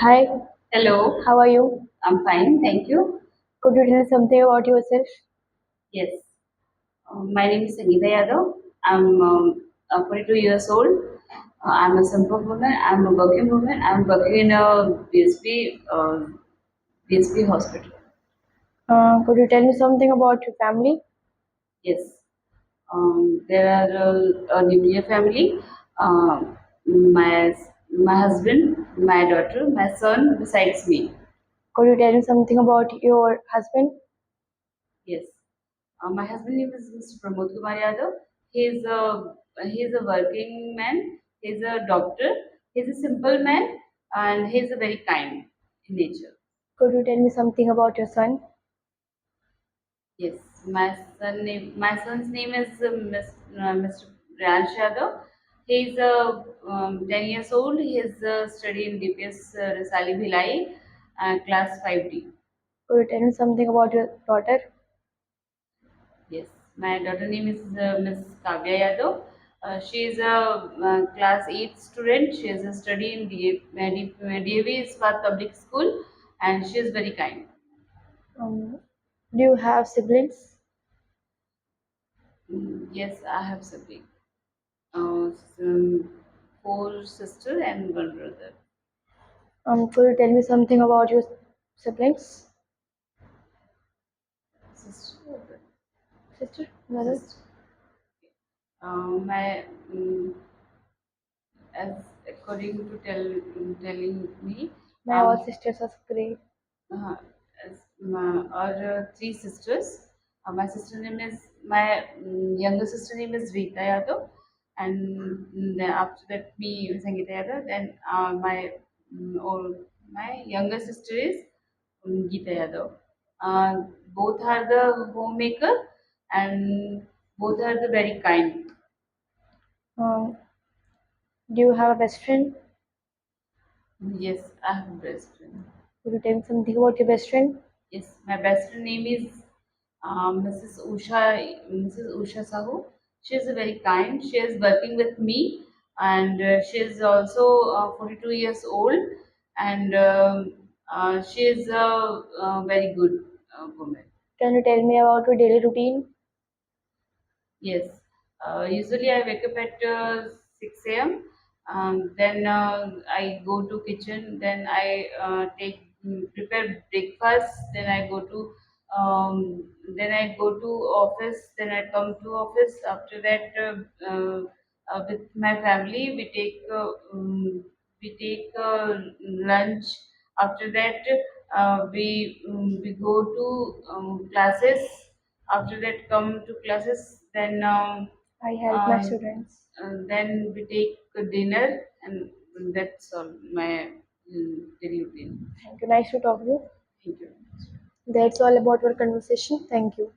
Hi, Hello, how are you? I'm fine, thank you. Could you tell something about yourself? Yes, my name is Sangeeta Yadav. I'm 42 years old. I'm a simple woman. I'm a working woman. I'm working in a BSP hospital. Could you tell me something about your family? Yes, there are a nuclear family. My husband, my daughter, my son, besides me. Could you tell me something about your husband? Yes. My husband name is Mr. Pramod Kumar Yadav. He's a working man. He's a doctor. He's a simple man, and he's a very kind in nature. Could you tell me something about your son? Yes, my son's name is Mr. Priyansh Yadav. He's 10 years old. He's studying DPS Risali Bhilai, class 5D. Could you tell me something about your daughter? Yes, my daughter name is Miss Kavya Yadav. She is a class 8 student. She is a study in DAV Ispat Public School, and she is very kind. Do you have siblings? Yes, I have sibling. Some four sister and one brother. Could you tell me something about your siblings? Sister, Sister? Brother? sister. My as according to telling me, My all sisters are great. Uh, or three sisters. My sister name is my younger sister name is Rita Yadav, and then after that me Sangeeta Yadav. Then my younger sister is Geeta Yadav. Both are the homemaker, and both are the very kind. Um, do you have a best friend? Yes, I have a best friend. Could you tell me something about your best friend? Yes, my best friend name is Mrs. Usha Sahu. She is very kind. She is working with me, and she is also 42 years old, and she is a very good woman. Can you tell me about your daily routine? Yes. Usually I wake up at 6 a.m. Then I go to kitchen. Then I prepare breakfast. Then I go to office. Then I come to office. After that, with my family, we take lunch. After that, we go to classes. After that, come to classes. I help my Um, students. then we take a dinner, and that's all my daily routine. Thank you. Nice to talk to you. Thank you. That's all about our conversation. Thank you.